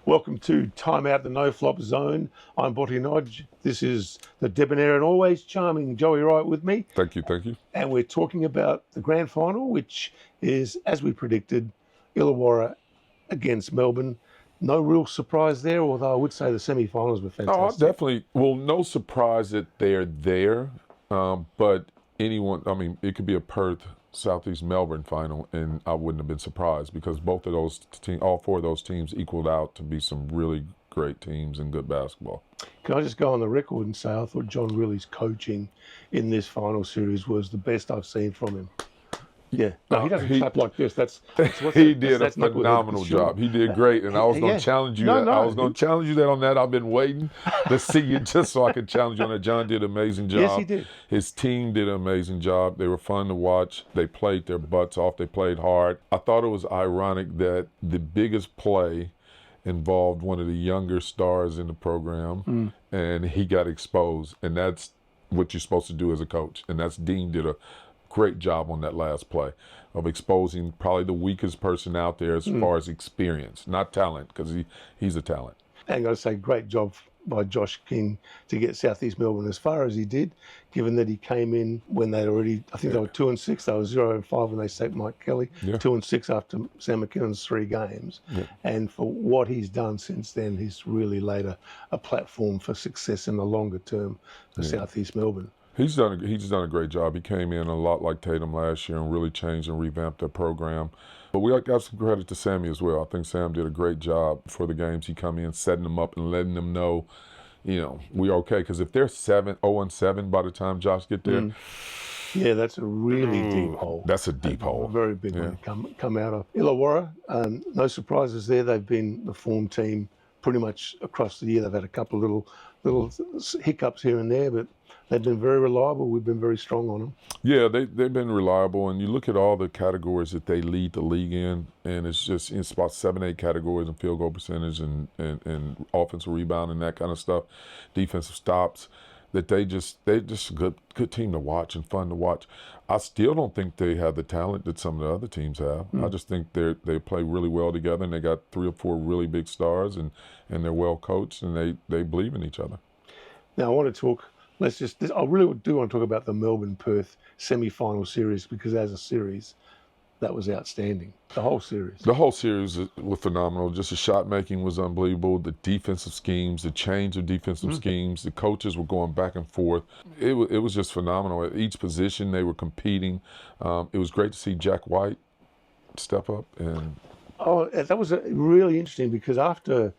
Welcome to Time Out the No Flop Zone. I'm Boti Nagy. This is the debonair and always charming Joey Wright with me. Thank you. And we're talking about the grand final, which is, as we predicted, Illawarra against Melbourne. No real surprise there, although I would say the semi-finals were fantastic. Oh, definitely. Well, no surprise that they're there, but anyone, it could be a Perth, Southeast Melbourne final, and I wouldn't have been surprised because both of those teams, all four of those teams equaled out to be some really great teams and good basketball. Can I just go on the record and say I thought John Rillie's coaching in this final series was the best I've seen from him. Yeah, no, he doesn't clap like this. He did a phenomenal job. He did great, and I was going to challenge you. No, I was going to challenge you that on that. I've been waiting to see you just so I could challenge you on that. John did an amazing job. Yes, he did. His team did an amazing job. They were fun to watch. They played their butts off. They played hard. I thought it was ironic that the biggest play involved one of the younger stars in the program, and he got exposed. And that's what you're supposed to do as a coach. And that's Dean did a great job on that last play of exposing probably the weakest person out there as far as experience, not talent, because he's a talent. And I've got to say, great job by Josh King to get Southeast Melbourne as far as he did, given that he came in when they'd already, I think they were 2-6, they were 0-5 when they sacked Mike Kelly, 2-6 after Sam McKinnon's 3 games. And for what he's done since then, he's really laid a platform for success in the longer term for Southeast Melbourne. He's done a great job. He came in a lot like Tatum last year and really changed and revamped their program. But we got some credit to Sammy as well. I think Sam did a great job for the games he come in, setting them up and letting them know, we're okay. Because if they're 0-7 by the time Josh get there, yeah, that's a really deep hole. That's a deep hole. A very big one to come out of. Illawarra, no surprises there. They've been the form team pretty much across the year. They've had a couple of little hiccups here and there, but they've been very reliable. We've been very strong on them. Yeah, they've been reliable. And you look at all the categories that they lead the league in, and it's about 7-8 categories in field goal percentage and offensive rebound and that kind of stuff, defensive stops, that they're just a good team to watch and fun to watch. I still don't think they have the talent that some of the other teams have. I just think they play really well together, and they got 3 or 4 really big stars, and they're well coached, and they believe in each other. Now I want to talk. I really do want to talk about the Melbourne-Perth semi-final series, because as a series, that was outstanding. The whole series. The whole series was phenomenal. Just the shot making was unbelievable. The defensive schemes, the change of defensive schemes, the coaches were going back and forth. It was just phenomenal. At each position, they were competing. It was great to see Jack White step up. That was really interesting, because after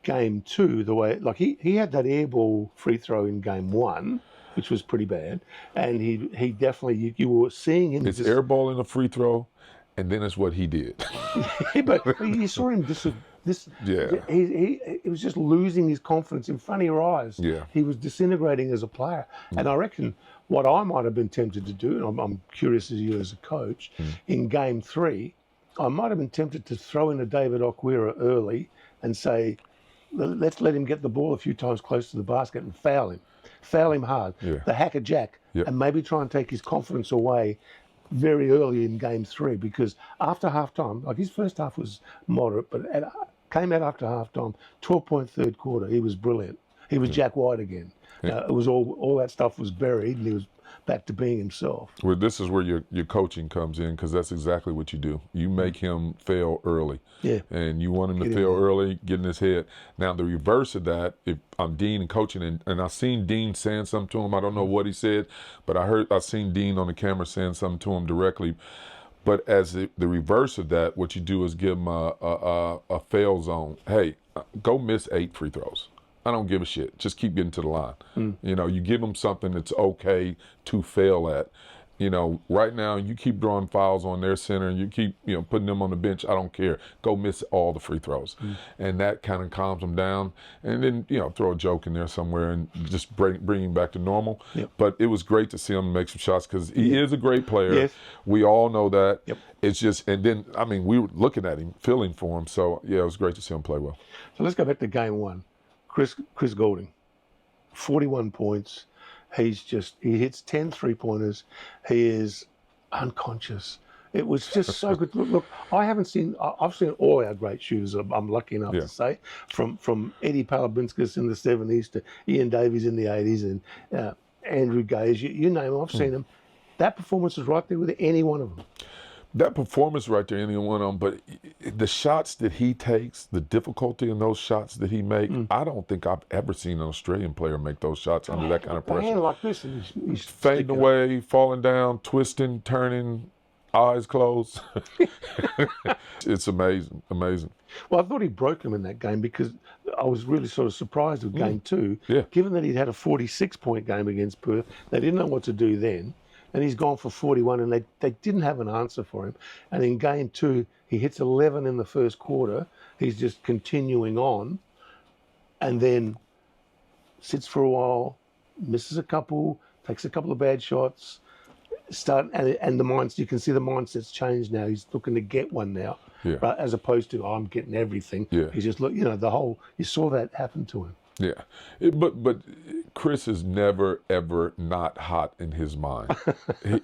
game 2, the way he had that air ball free throw in game 1, which was pretty bad, and he definitely you were seeing him. It's air ball in a free throw, and then it's what he did. but you saw him he was just losing his confidence in front of your eyes. Yeah, he was disintegrating as a player, and I reckon what I might have been tempted to do, and I'm curious as you as a coach, in game 3, I might have been tempted to throw in a David Okwira early and say, let's let him get the ball a few times close to the basket and foul him hard, the hacker jack, and maybe try and take his confidence away very early in game 3, because after halftime, his first half was moderate, but came out after halftime, 12-point third quarter, he was brilliant. He was Jack White again. It was all that stuff was buried, and he was back to being himself. Well, this is where your coaching comes in, because that's exactly what you do. You make him fail early. Yeah. And you want him to fail early, get in his head. Now, the reverse of that, if I'm Dean and coaching, and I've seen Dean saying something to him, I don't know what he said, but I've seen Dean on the camera saying something to him directly. But as the reverse of that, what you do is give him a fail zone. Hey, go miss 8 free throws. I don't give a shit. Just keep getting to the line. You give them something that's okay to fail at. Right now you keep drawing fouls on their center and you keep, putting them on the bench. I don't care. Go miss all the free throws. And that kind of calms them down. And then, throw a joke in there somewhere and just bring him back to normal. But it was great to see him make some shots, because he is a great player. Yes. We all know that. It's just, and then, we were looking at him, feeling for him. So, yeah, it was great to see him play well. So let's go back to game 1. Chris Goulding, 41 points. He hits 10 3-pointers. He is unconscious. It was just so good. Look, I've seen all our great shooters, I'm lucky enough to say, from Eddie Palabinskas in the 70s to Ian Davies in the 80s and Andrew Gaze, you name them, I've seen them. That performance was right there with any one of them. That performance right there, any one of them, but the shots that he takes, the difficulty in those shots that he makes, I don't think I've ever seen an Australian player make those shots under that kind of pressure. Hand like this, and he's fading away, falling down, twisting, turning, eyes closed. It's amazing, amazing. Well, I thought he broke him in that game because I was really sort of surprised with game 2. Yeah. Given that he'd had a 46-point game against Perth, they didn't know what to do then. And he's gone for 41, and they didn't have an answer for him. And in game 2, he hits 11 in the first quarter. He's just continuing on, and then sits for a while, misses a couple, takes a couple of bad shots. And the mindset, you can see the mindset's changed now. He's looking to get one now, but as opposed to I'm getting everything. Yeah. He's just you saw that happen to him. Yeah, but Chris is never ever not hot in his mind.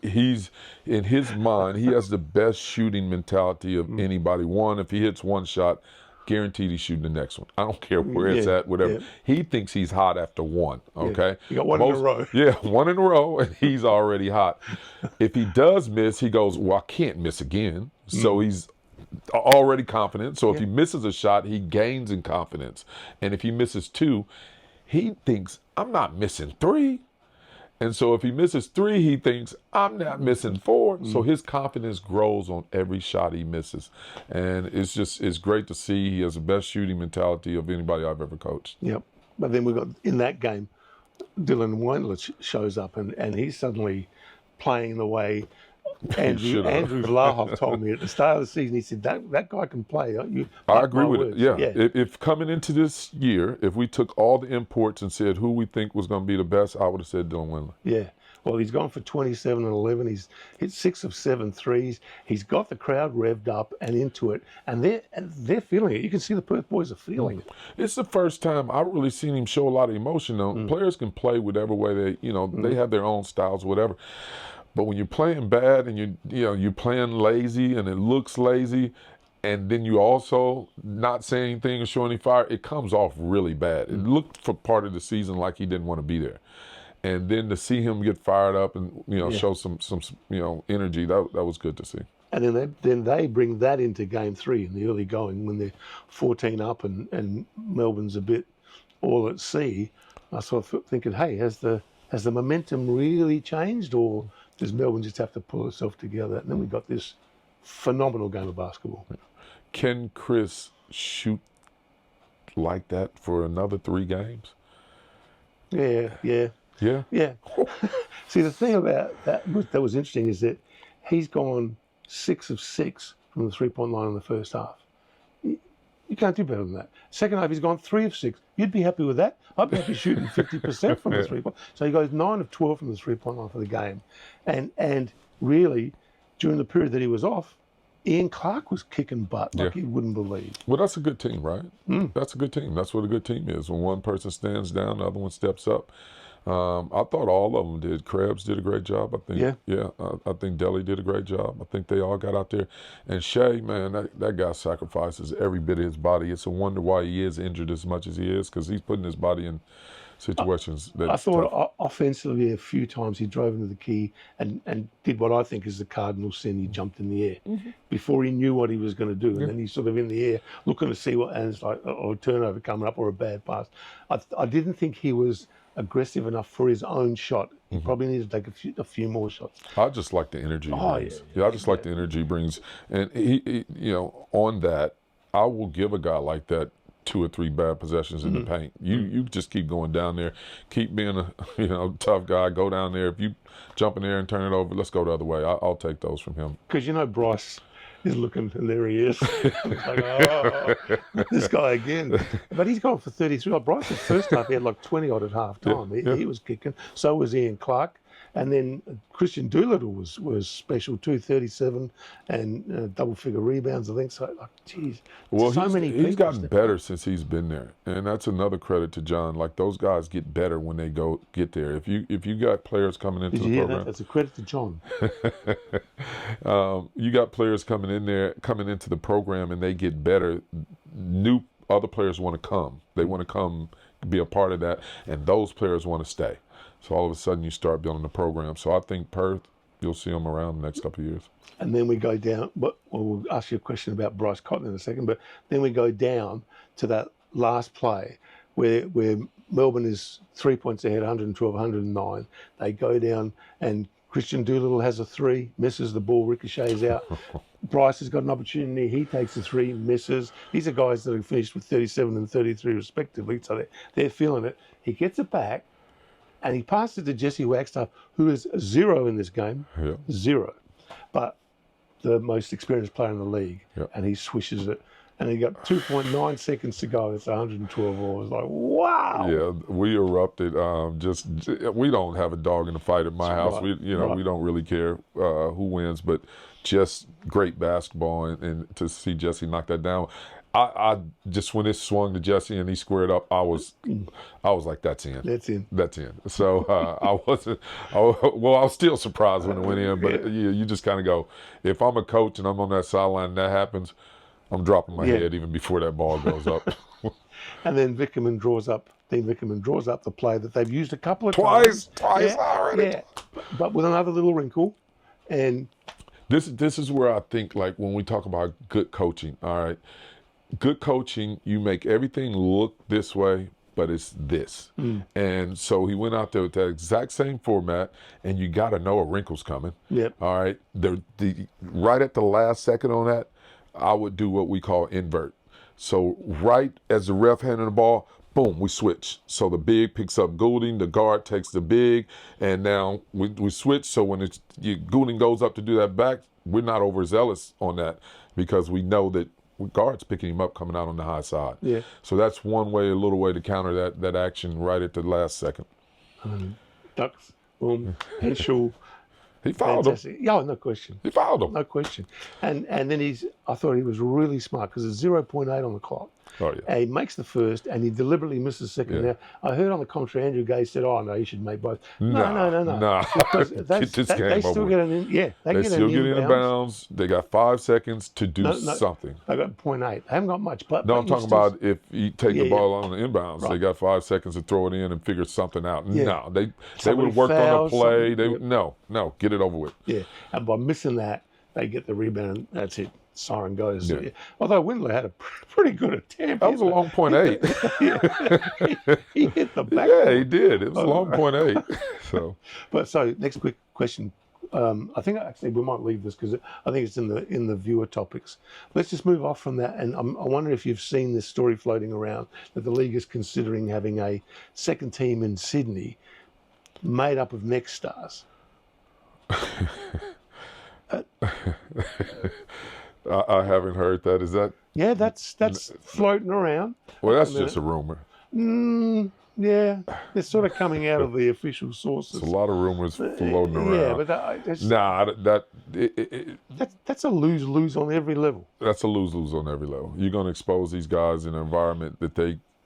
He's in his mind. He has the best shooting mentality of anybody. One, if he hits one shot, guaranteed he's shooting the next one. I don't care where it's at, whatever. He thinks he's hot after one. Okay, you got one in a row. Yeah, one in a row, and he's already hot. If he does miss, he goes, "Well, I can't miss again." So he's already confident. So if he misses a shot, he gains in confidence. And if he misses 2, he thinks, I'm not missing 3. And so if he misses 3, he thinks, I'm not missing 4. So his confidence grows on every shot he misses. And it's great to see. He has the best shooting mentality of anybody I've ever coached. Yep. But then we got, in that game, Dylan Windler shows up and he's suddenly playing the way Andrew Vlahov told me at the start of the season. He said, that guy can play. I agree with it. Yeah. If coming into this year, if we took all the imports and said who we think was going to be the best, I would have said Dylan Windler. Yeah. Well, he's gone for 27 and 11. He's hit 6 of 7 threes. He's got the crowd revved up and into it, and they're feeling it. You can see the Perth boys are feeling it. It's the first time I've really seen him show a lot of emotion. Though players can play whatever way they have their own styles, whatever. But when you're playing bad and you're playing lazy and it looks lazy, and then you also not saying anything or showing any fire, it comes off really bad. It looked for part of the season like he didn't want to be there. And then to see him get fired up and show some energy, that was good to see. And then they bring that into game 3 in the early going when they're 14 up and Melbourne's a bit all at sea. I sort of thinking, hey, has the momentum really changed, or does Melbourne just have to pull itself together? And then we got this phenomenal game of basketball. Can Chris shoot like that for another 3 games? Yeah. See, the thing about that was interesting is that he's gone 6 of 6 from the 3-point line in the first half. You can't do better than that. Second half, he's gone 3 of 6. You'd be happy with that. I'd be happy shooting 50% from the 3-point. So he goes 9 of 12 from the 3-point line for the game. And really, during the period that he was off, Ian Clark was kicking butt like you wouldn't believe. Well, that's a good team, right? That's a good team. That's what a good team is. When one person stands down, the other one steps up. I thought all of them did. Krebs did a great job, I think. I think Delhi did a great job. I think they all got out there. And Shea, man, that guy sacrifices every bit of his body. It's a wonder why he is injured as much as he is, because he's putting his body in situations that I thought offensively a few times he drove into the key and did what I think is the cardinal sin. He jumped in the air before he knew what he was going to do. And then he's sort of in the air looking to see and it's like a turnover coming up or a bad pass. I didn't think he was aggressive enough for his own shot. He probably needed to take a few more shots. I just like the energy he brings. I just like the energy he brings. And he on that, I will give a guy like that 2 or 3 bad possessions in the paint. You just keep going down there, keep being a tough guy. Go down there. If you jump in there and turn it over, let's go the other way. I'll take those from him. Because Bryce is looking, and there he is. This guy again. But he's gone for 33. Like Bryce, the first half, he had like 20 odd at half time. He was kicking. So was Ian Clark. And then Christian Doolittle was special too, 37 and double-figure rebounds, I think. So, like, geez, Well, so many people. he's gotten better since he's been there, and that's another credit to John. Like, those guys get better when they get there. If you got players coming into Did the you hear program, that? That's a credit to John. you got players coming into the program, and they get better. Other players want to come. They want to come be a part of that, and those players want to stay. So all of a sudden, you start building the program. So I think Perth, you'll see them around the next couple of years. And then we go down. But we'll ask you a question about Bryce Cotton in a second. But then we go down to that last play where Melbourne is 3 points ahead, 112, 109. They go down, and Christian Doolittle has a three, misses, the ball ricochets out. Bryce has got an opportunity. He takes a three, misses. These are guys that have finished with 37 and 33 respectively, so they're feeling it. He gets it back, and he passes it to Jesse Wagstaff, who is 0 in this game. Yeah. 0. But the most experienced player in the league, and he swishes it. And he got 2.9 seconds to go. It's 112 all. It's like, wow. Yeah, we erupted. We don't have a dog in the fight at my house. Right. We don't really care who wins, but just great basketball, and to see Jesse knock that down. I just, when it swung to Jesse and he squared up, I was like, that's in. That's in. That's in. So I was still surprised when it went in, but you just kind of go, if I'm a coach and I'm on that sideline and that happens, I'm dropping my head even before that ball goes up. And then Vickerman draws up the play that they've used a couple of times. Twice already. Yeah, but with another little wrinkle. And this is where I think, like, when we talk about good coaching, all right, good coaching, you make everything look this way, but it's this. And so he went out there with that exact same format, and you got to know a wrinkle's coming. Yep. All right. Right at the last second on that, I would do what we call invert. So right as the ref handing the ball, boom, we switch. So the big picks up Goulding, the guard takes the big, and now we switch. So when Goulding goes up to do that back, we're not overzealous on that because we know that guard's picking him up coming out on the high side. Yeah. So that's one way, a little way to counter that action right at the last second. Ducks, Henschel. He fouled him. Yeah, no question. He fouled him. No question. And then I thought he was really smart because it's 0.8 on the clock. Oh, yeah. And he makes the first, and he deliberately misses the second. Yeah. Now, I heard on the contrary, Andrew Gay said, "Oh no, you should make both." No. Because Get this game they still over get an they still get in bounds. They got 5 seconds to do something. They got 0.8. They haven't got much. But I'm talking about if you take the ball on the inbounds, right. They got 5 seconds to throw it in and figure something out. Yeah. No, they would have worked on a play. No, get it over with. Yeah, and by missing that, they get the rebound. And that's it. Siren goes. Yeah. Although Windler had a pretty good attempt. That was a long .8. He hit the back. Yeah, he did. It was a long .8. So, next quick question. I think actually we might leave this because I think it's in the viewer topics. Let's just move off from that. And I wonder if you've seen this story floating around that the league is considering having a second team in Sydney made up of next stars. I haven't heard that. Is that? Yeah, that's floating around. Well, that's just a rumor. Yeah, it's sort of coming out of the official sources. There's a lot of rumors floating around. Yeah, but that's a lose-lose on every level. That's a lose-lose on every level. You're going to expose these guys in an environment that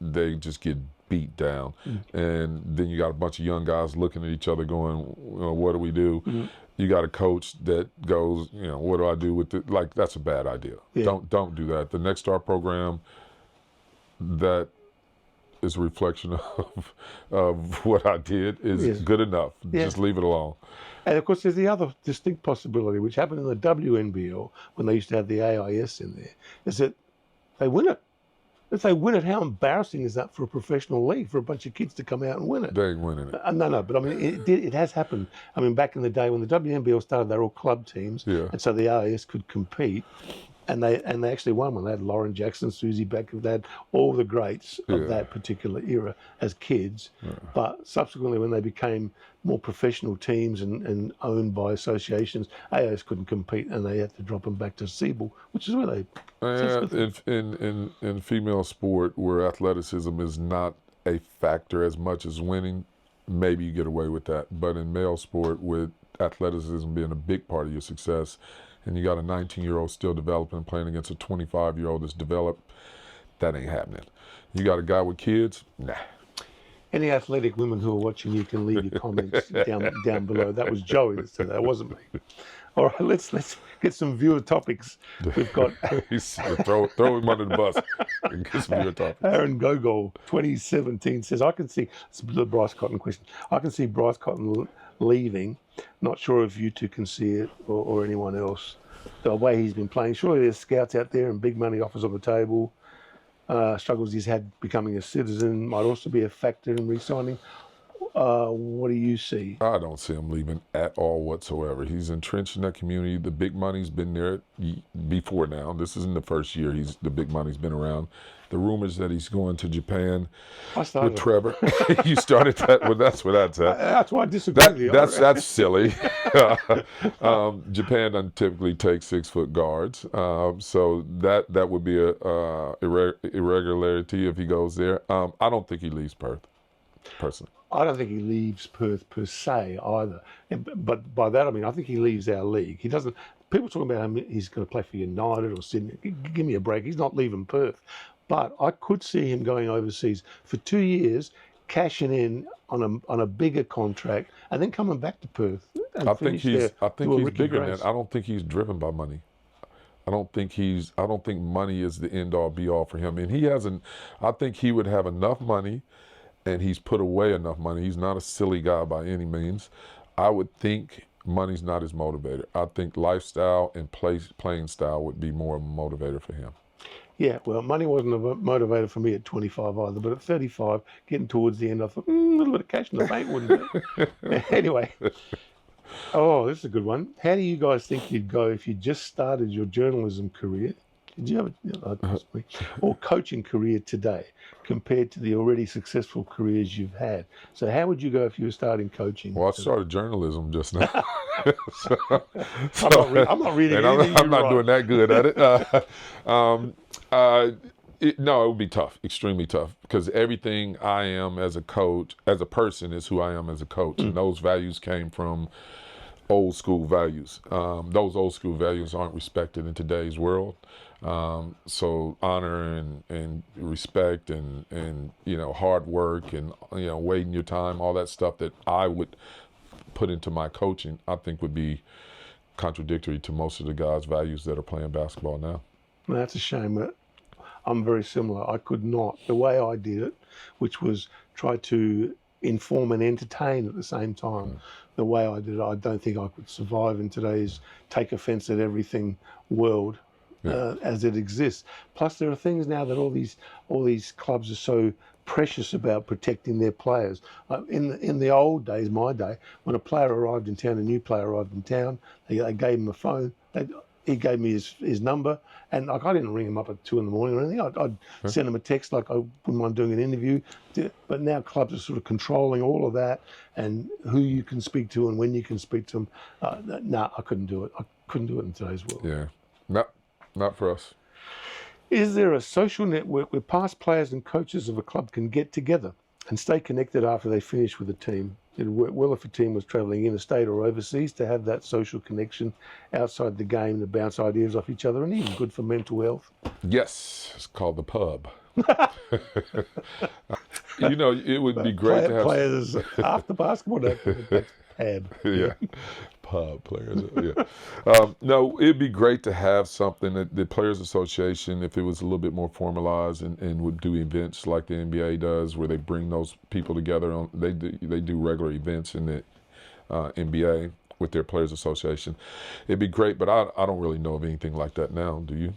they just get beat down, and then you got a bunch of young guys looking at each other going, what do we do? You got a coach that goes, what do I do with it? Like, that's a bad idea. Yeah. Don't do that. The Next Star program, that is a reflection of what I did, is good enough. Yeah. Just leave it alone. And of course, there's the other distinct possibility, which happened in the WNBL when they used to have the AIS in there, is that they win it. If they win it, how embarrassing is that for a professional league, for a bunch of kids to come out and win it? They ain't winning it. No, but I mean, it has happened. I mean, back in the day when the WNBL started, they were all club teams, and so the AIS could compete, and they actually won one. They had Lauren Jackson, Susie Becker, they had all the greats of that particular era as kids. Yeah. But subsequently, when they became more professional teams and owned by associations, AIS couldn't compete, and they had to drop them back to Siebel, which is where they. In female sport, where athleticism is not a factor as much as winning, maybe you get away with that. But in male sport, with athleticism being a big part of your success, and you got a 19-year-old still developing, playing against a 25-year-old that's developed, that ain't happening. You got a guy with kids? Nah. Any athletic women who are watching, you can leave your comments down below. That was Joey that said that. It wasn't me. All right, let's get some viewer topics. We've got throw him under the bus and get some viewer topics. Aaron Gogol, 2017, says, I can see, it's the Bryce Cotton question, I can see Bryce Cotton leaving. Not sure if you two can see it or anyone else. The way he's been playing, surely there's scouts out there and big money offers on the table. Struggles he's had becoming a citizen might also be a factor in re-signing. What do you see? I don't see him leaving at all whatsoever. He's entrenched in that community. The big money's been there before now. This isn't the first year the big money's been around. The rumors that he's going to Japan with Trevor. You started that. Well, that's what I'd say. That's why I disagree with you. That's silly. Japan doesn't typically take 6-foot guards, so that would be a irregularity if he goes there. I don't think he leaves Perth, personally. I don't think he leaves Perth per se either. But by that I mean I think he leaves our league. He doesn't. People talking about him. He's going to play for United or Sydney. Give me a break. He's not leaving Perth. But I could see him going overseas for 2 years, cashing in on a bigger contract, and then coming back to Perth. I think he's bigger than that. I don't think he's driven by money. I don't think money is the end all be all for him. And he hasn't. I think he would have enough money, and he's put away enough money. He's not a silly guy by any means. I would think money's not his motivator. I think lifestyle and playing style would be more of a motivator for him. Yeah, well, money wasn't a motivator for me at 25 either, but at 35, getting towards the end, I thought, a little bit of cash in the bank wouldn't it? Anyway, this is a good one. How do you guys think you'd go if you just started your journalism career? Did you have or coaching career today compared to the already successful careers you've had? So how would you go if you were starting coaching? Well, I started journalism just now. I'm not reading anything. I'm not doing that good at it. No, it would be tough, extremely tough, because everything I am as a coach, as a person, is who I am as a coach. And those values came from old school values. Those old school values aren't respected in today's world. So honor and respect and hard work and waiting your time, all that stuff that I would put into my coaching, I think would be contradictory to most of the guys' values that are playing basketball now. Well, that's a shame. I'm very similar. I could not. The way I did it, which was try to inform and entertain at the same time, the way I did it, I don't think I could survive in today's take offense at everything world. As it exists. Plus, there are things now that all these clubs are so precious about protecting their players. In the old days, my day, when a player arrived in town, a new player arrived in town, they gave him a phone. He gave me his number, and I didn't ring him up at 2 a.m. or anything. I'd send him a text like I wouldn't mind doing an interview. But now clubs are sort of controlling all of that and who you can speak to and when you can speak to them. I couldn't do it. I couldn't do it in today's world. Yeah, not for us. Is there a social network where past players and coaches of a club can get together and stay connected after they finish with a team? It'd work well if a team was travelling interstate or overseas to have that social connection outside the game to bounce ideas off each other, and even good for mental health. Yes, it's called the pub. It would be great to have players after basketball. That's pub. Yeah. Pub players. Yeah. No, it'd be great to have something that the Players Association, if it was a little bit more formalized and would do events like the NBA does, where they bring those people together. They do regular events in the NBA with their Players Association. It'd be great, but I don't really know of anything like that now. Do you?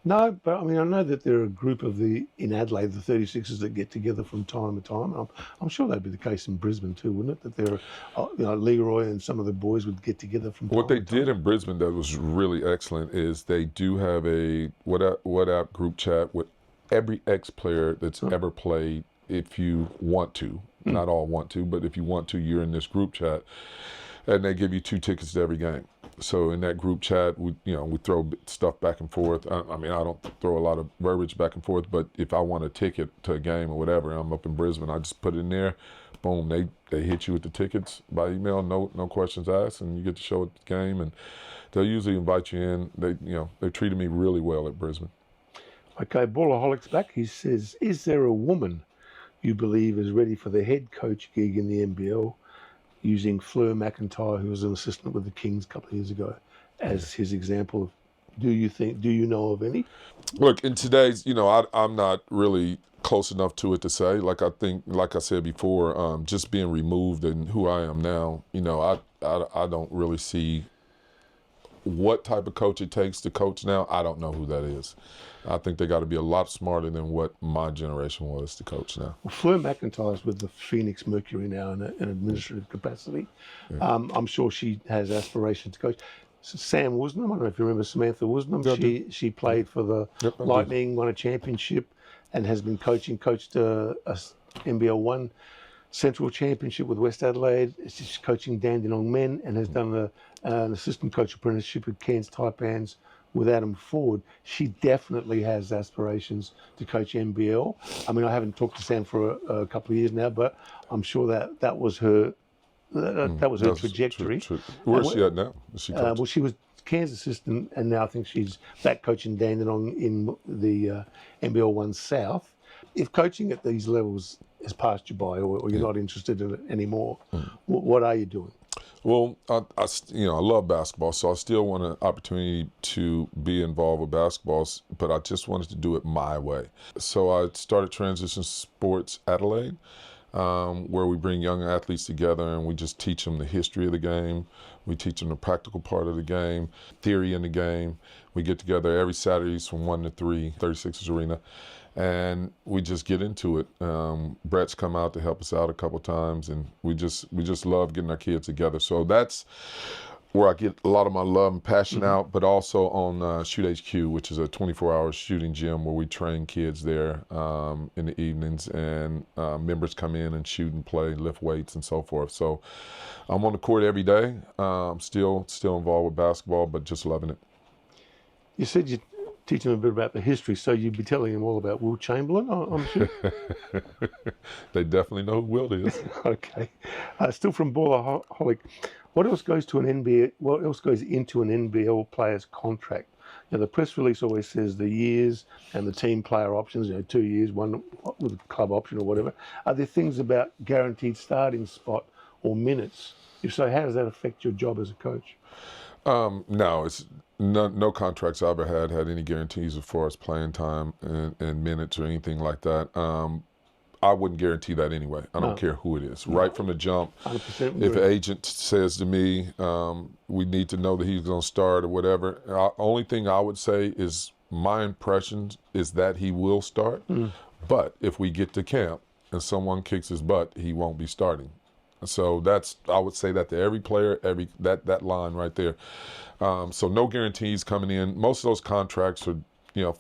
No, but I mean, I know that there are a group in Adelaide, the 36ers, that get together from time to time. I'm sure that'd be the case in Brisbane too, wouldn't it? That there are, Leroy and some of the boys would get together from time to time. What they did in Brisbane that was really excellent is they do have a WhatsApp group chat with every ex-player that's ever played, if you want to. Not all want to, but if you want to, you're in this group chat. And they give you 2 tickets to every game. So in that group chat, we throw stuff back and forth. I mean, I don't throw a lot of verbiage back and forth, but if I want a ticket to a game or whatever, I'm up in Brisbane, I just put it in there, boom, they hit you with the tickets by email, no questions asked, and you get to show at the game, and they'll usually invite you in. They treated me really well at Brisbane. Okay, Ballerholic's back. He says, is there a woman you believe is ready for the head coach gig in the NBL, using Fleur McIntyre, who was an assistant with the Kings a couple of years ago, as his example of, do you know of any? Look, in today's, I'm not really close enough to it to say. Like I said before, just being removed and who I am now, I don't really see what type of coach it takes to coach now. I don't know who that is. I think they got to be a lot smarter than what my generation was to coach now. Well, Fleur McIntyre's with the Phoenix Mercury now in an administrative capacity. Yeah. I'm sure she has aspirations to coach. Sam Woosnam, I don't know if you remember Samantha Woosnam. She played for the Lightning, won a championship, and has been coached a NBL 1 Central Championship with West Adelaide. She's coaching Dandenong men and has done an assistant coach apprenticeship at Cairns Taipans with Adam Ford. She definitely has aspirations to coach NBL. I mean, I haven't talked to Sam for a couple of years now, but I'm sure that was her trajectory. Where is she at now? Is she well, she was Cairns assistant, and now I think she's back coaching Dandenong in the NBL 1 South. If coaching at these levels has passed you by, or you're not interested in it anymore, what are you doing? Well, I love basketball, so I still want an opportunity to be involved with basketball, but I just wanted to do it my way. So I started Transition Sports Adelaide, where we bring young athletes together and we just teach them the history of the game. We teach them the practical part of the game, theory in the game. We get together every Saturdays from 1 to 3, 36ers Arena, and we just get into it. Brett's come out to help us out a couple times, and we just love getting our kids together. So that's where I get a lot of my love and passion out, but also on Shoot HQ, which is a 24-hour shooting gym where we train kids there in the evenings, and members come in and shoot and play, lift weights and so forth. So I'm on the court every day, still involved with basketball, but just loving it. You said you teach them a bit about the history, so you'd be telling them all about Will Chamberlain, I'm sure? They definitely know who Will is. Okay. Still from Ballerholic, what else goes into an NBL player's contract? The press release always says the years and the team player options, 2 years, one with a club option or whatever. Are there things about guaranteed starting spot or minutes? If so, how does that affect your job as a coach? No, it's no contracts I've ever had any guarantees as far as playing time and minutes or anything like that. I wouldn't guarantee that anyway. I don't care who it is. Right from the jump, 100% if an agent says to me, we need to know that he's going to start or whatever, only thing I would say is my impression is that he will start. But if we get to camp and someone kicks his butt, he won't be starting. So I would say that to every player, that line right there. So no guarantees coming in. Most of those contracts are,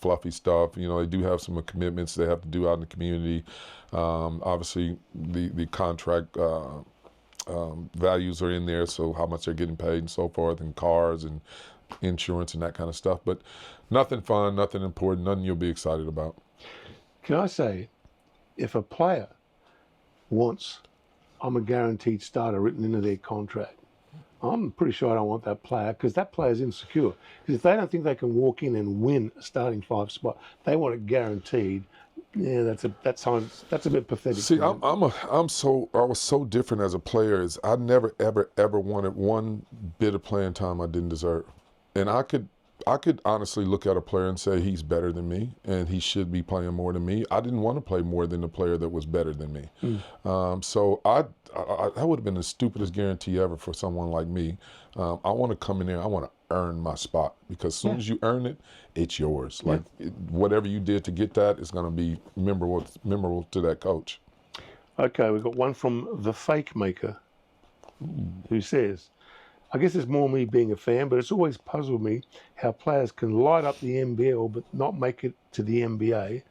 fluffy stuff. They do have some commitments they have to do out in the community. Obviously, the contract values are in there, so how much they're getting paid and so forth, and cars and insurance and that kind of stuff. But nothing fun, nothing important, nothing you'll be excited about. Can I say, if a player wants, I'm a guaranteed starter written into their contract, I'm pretty sure I don't want that player, because that player's insecure. Because if they don't think they can walk in and win a starting 5 spot, they want it guaranteed. Yeah, that's a bit pathetic. See, I was so different as a player. Is I never ever wanted one bit of playing time I didn't deserve, and I could honestly look at a player and say he's better than me and he should be playing more than me. I didn't want to play more than the player that was better than me. So that would have been the stupidest guarantee ever for someone like me. I want to come in there, I want to earn my spot, because as soon as you earn it, it's yours. Like whatever you did to get that is going to be memorable to that coach. Okay, we've got one from the Fake Maker, who says, I guess it's more me being a fan, but it's always puzzled me how players can light up the NBL but not make it to the NBA,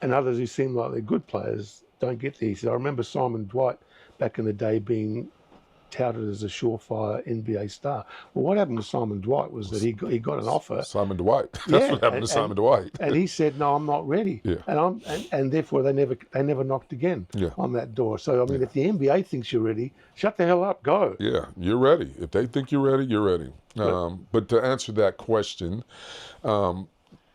and others who seem like they're good players don't get there. He said, I remember Simon Dwight back in the day being touted as a surefire NBA star. Well, what happened to Simon Dwight was that he got an offer. Simon Dwight. That's what happened to Simon Dwight. And he said, "No, I'm not ready." Yeah. And therefore they never knocked again on that door. So I mean, if the NBA thinks you're ready, shut the hell up, go. Yeah, you're ready. If they think you're ready, you're ready. But to answer that question, the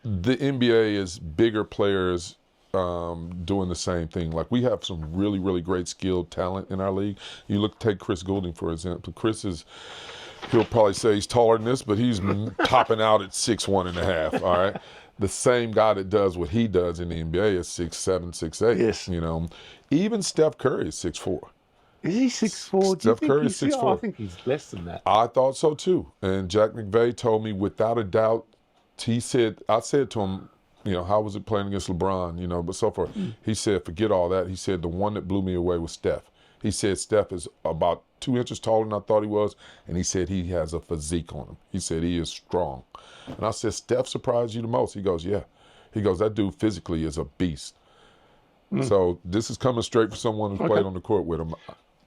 NBA is bigger players doing the same thing. Like, we have some really, really great skilled talent in our league. You take Chris Goulding, for example. He'll probably say he's taller than this, but he's topping out at 6'1.5", all right? The same guy that does what he does in the NBA is 6'7", 6'8". Yes. You know, even Steph Curry is 6'4". Is he 6'4"? Steph Curry is 6'4". I think he's less than that. I thought so too. And Jack McVay told me without a doubt, I said to him, you know, how was it playing against LeBron, you know, but so forth. He said, forget all that. He said, the one that blew me away was Steph. He said Steph is about 2 inches taller than I thought he was, and he said he has a physique on him. He said he is strong. And I said, Steph surprised you the most? He goes, yeah. He goes, that dude physically is a beast. So this is coming straight from someone who's played on the court with him.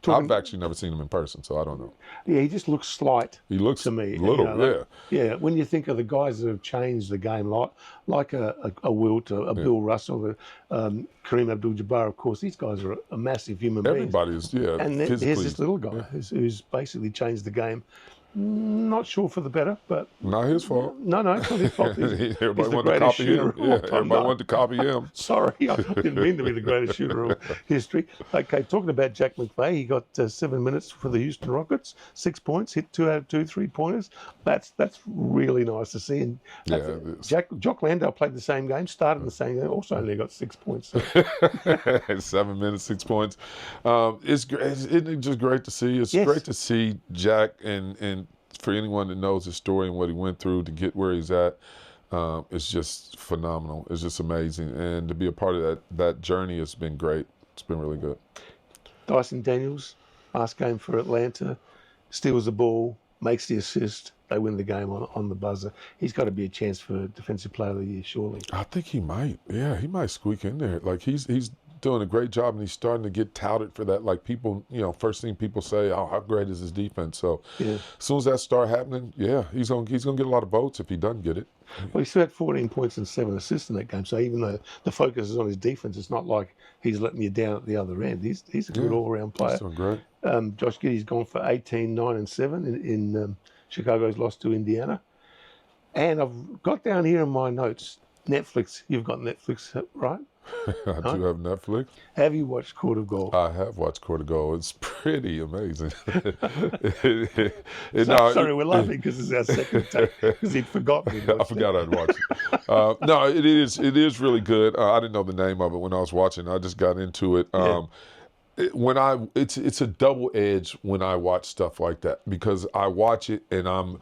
I've actually never seen him in person, so I don't know. Yeah, he just looks slight. He looks to me little, you know, yeah. When you think of the guys that have changed the game, like a Wilt, a Bill Russell, Kareem Abdul-Jabbar, of course, these guys are a massive human being. Everybody is, And physically. here's this little guy who's basically changed the game. Not sure for the better, but not his fault. No, it's not his fault. Everybody wanted to copy him. Yeah, everybody wanted to copy him. Sorry, I didn't mean to be the greatest shooter of history. Okay, talking about Jack McVay, he got 7 minutes for the Houston Rockets, 6 points, hit 2 out of 2 3-pointers. That's really nice to see. And Jock Landale played the same game, started the same game, also only got 6 points. 7 minutes, 6 points. It's great. Isn't it just great to see? It's great to see Jack and for anyone that knows his story and what he went through to get where he's at, it's just phenomenal. It's just amazing. And to be a part of that journey has been great. It's been really good. Dyson Daniels, last game for Atlanta, steals the ball, makes the assist. They win the game on the buzzer. He's got to be a chance for Defensive Player of the Year, surely. I think he might. Yeah, he might squeak in there. Like, he's doing a great job, and he's starting to get touted for that. Like, people, you know, first thing people say, oh, how great is his defense? So as soon as that start happening, he's gonna get a lot of votes if he doesn't get it. Well, he still had 14 points and 7 assists in that game. So even though the focus is on his defense, it's not like he's letting you down at the other end. He's a good all-around player. He's doing great. Josh Giddey's gone for 18, 9, and 7 in Chicago's loss to Indiana. And I've got down here in my notes, Netflix. You've got Netflix, right? I do have Netflix. Have you watched Court of Gold? I have watched Court of Gold. It's pretty amazing. Sorry, we're laughing because it's our second take, because he'd forgotten. I forgot I'd watched it. No, it is really good. I didn't know the name of it when I was watching. I just got into it. It's a double edge when I watch stuff like that, because I watch it and I'm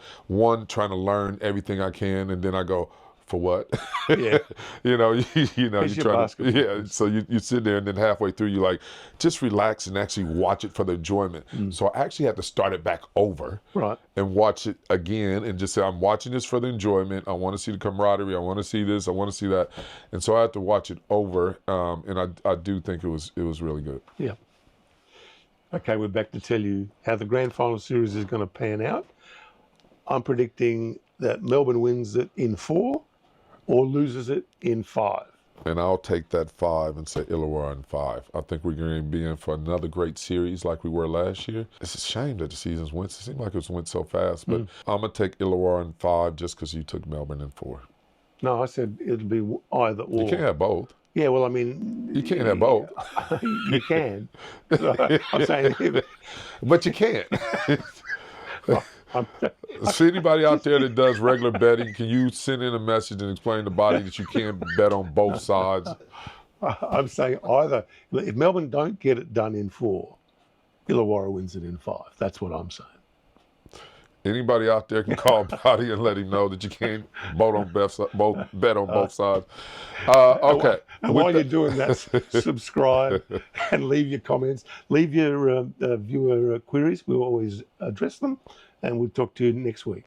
trying to learn everything I can, and then I go, for what? Yeah. you try to, so you sit there, and then halfway through you like, just relax and actually watch it for the enjoyment. So I actually had to start it back over and watch it again and just say, I'm watching this for the enjoyment. I want to see the camaraderie. I want to see this. I want to see that. And so I had to watch it over, and I do think it was really good. Yeah. Okay, we're back to tell you how the Grand Final Series is going to pan out. I'm predicting that Melbourne wins it in 4 or loses it in 5. And I'll take that 5 and say Illawarra in 5. I think we're going to be in for another great series like we were last year. It's a shame that the season's went. It seemed like it went so fast, but I'm going to take Illawarra in 5 just because you took Melbourne in 4. No, I said it'll be either or. You can't have both. Yeah, well, I mean... You can't have both. You can. I'm saying... But you can't. So anybody out there that does regular betting, can you send in a message and explain to Boti that you can't bet on both sides? I'm saying either. If Melbourne don't get it done in 4, Illawarra wins it in 5. That's what I'm saying. Anybody out there can call Boti and let him know that you can't bet on both sides. Okay. And while you're doing that, subscribe and leave your comments. Leave your viewer queries. We'll always address them. And we'll talk to you next week.